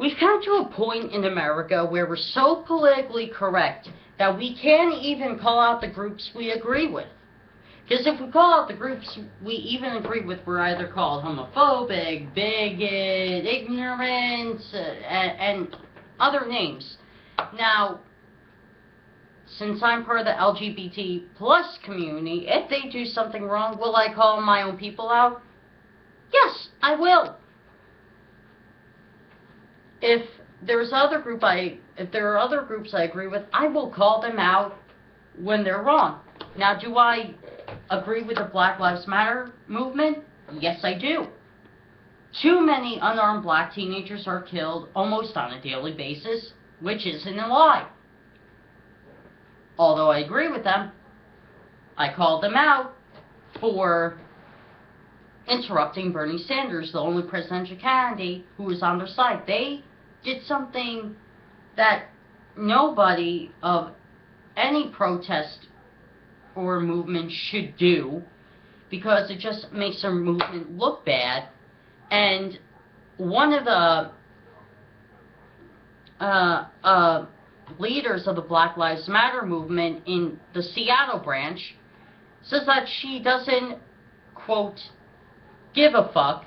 We've come to a point in America where we're so politically correct that we can't even call out the groups we agree with. Because if we call out the groups we even agree with, we're either called homophobic, bigot, ignorant, and other names. Now, since I'm part of the LGBT plus community, if they do something wrong, will I call my own people out? Yes, I will. If there are other groups I agree with, I will call them out when they're wrong. Now, do I agree with the Black Lives Matter movement? Yes, I do. Too many unarmed black teenagers are killed almost on a daily basis, which isn't a lie. Although I agree with them, I called them out for interrupting Bernie Sanders, the only presidential candidate who was on their side. They did something that nobody of any protest or movement should do, because it just makes their movement look bad. And one of the leaders of the Black Lives Matter movement in the Seattle branch says that she doesn't, quote, give a fuck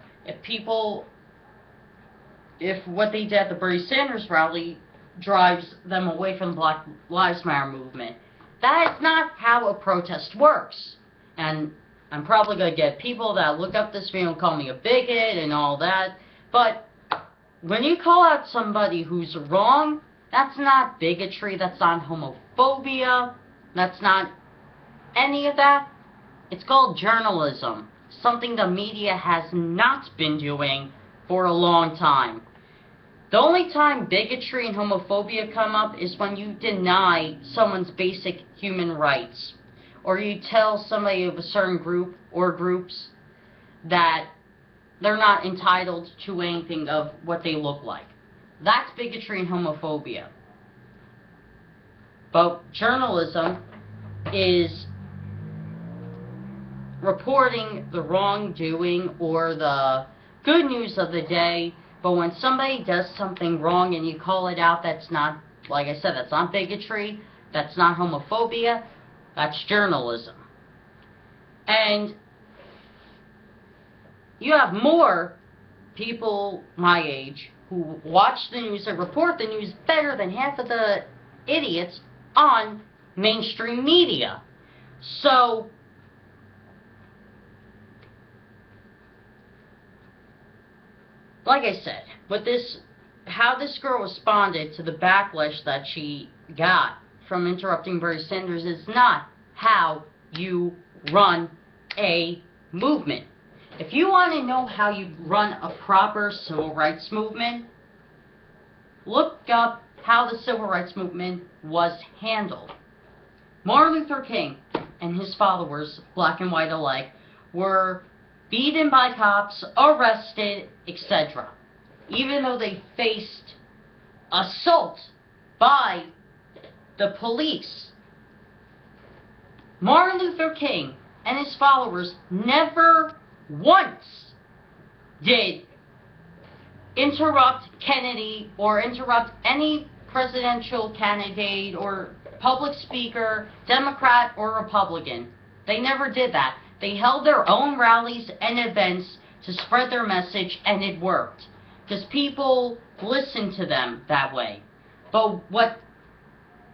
if what they did at the Bernie Sanders rally drives them away from the Black Lives Matter movement. That is not how a protest works. And I'm probably going to get people that look up this video and call me a bigot and all that. But when you call out somebody who's wrong, that's not bigotry, that's not homophobia, that's not any of that. It's called journalism. Something the media has not been doing for a long time. The only time bigotry and homophobia come up is when you deny someone's basic human rights, or you tell somebody of a certain group or groups that they're not entitled to anything of what they look like. That's bigotry and homophobia. But journalism is reporting the wrongdoing or the good news of the day. But when somebody does something wrong and you call it out, that's not, like I said, that's not bigotry, that's not homophobia, that's journalism. And you have more people my age who watch the news and report the news better than half of the idiots on mainstream media. So, like I said, with this, how this girl responded to the backlash that she got from interrupting Bernie Sanders is not how you run a movement. If you want to know how you run a proper civil rights movement, look up how the civil rights movement was handled. Martin Luther King and his followers, black and white alike, were beaten by cops, arrested, etc. Even though they faced assault by the police. Martin Luther King and his followers never once did interrupt Kennedy or interrupt any presidential candidate or public speaker, Democrat or Republican. They never did that. They held their own rallies and events to spread their message, and it worked. Because people listened to them that way. But what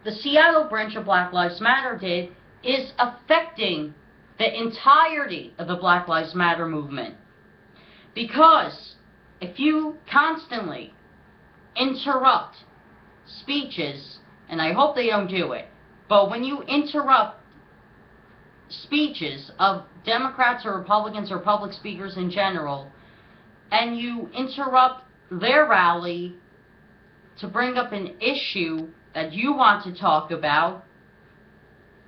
the Seattle branch of Black Lives Matter did is affecting the entirety of the Black Lives Matter movement. Because if you constantly interrupt speeches, and I hope they don't do it, but when you interrupt speeches of Democrats or Republicans or public speakers in general, and you interrupt their rally to bring up an issue that you want to talk about,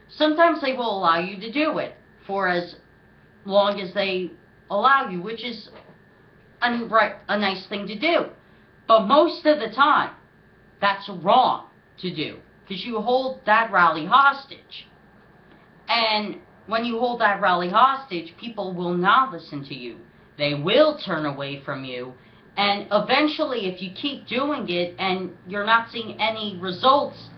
sometimes they will allow you to do it for as long as they allow you, which is a nice thing to do. But most of the time, that's wrong to do, because you hold that rally hostage. And when you hold that rally hostage, people will not listen to you. They will turn away from you, And eventually, if you keep doing it and you're not seeing any results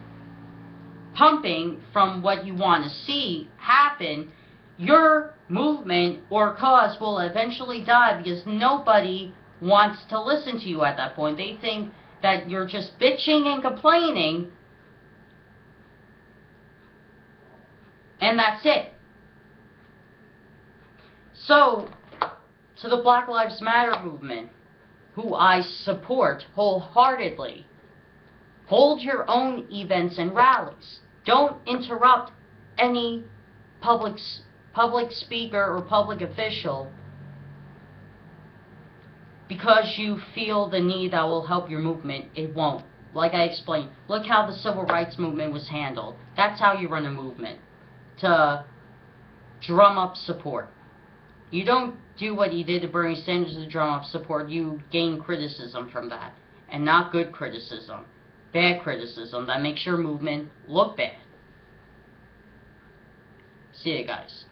pumping from what you want to see happen, your movement or cause will eventually die because nobody wants to listen to you at that point. They think that you're just bitching and complaining, and that's it. So, to the Black Lives Matter movement, who I support wholeheartedly, hold your own events and rallies. Don't interrupt any public speaker or public official because you feel the need that will help your movement. It won't. Like I explained, look how the civil rights movement was handled. That's how you run a movement, to drum up support. You don't do what you did to Bernie Sanders to drum up support. You gain criticism from that, and not good criticism. Bad criticism that makes your movement look bad. See you guys.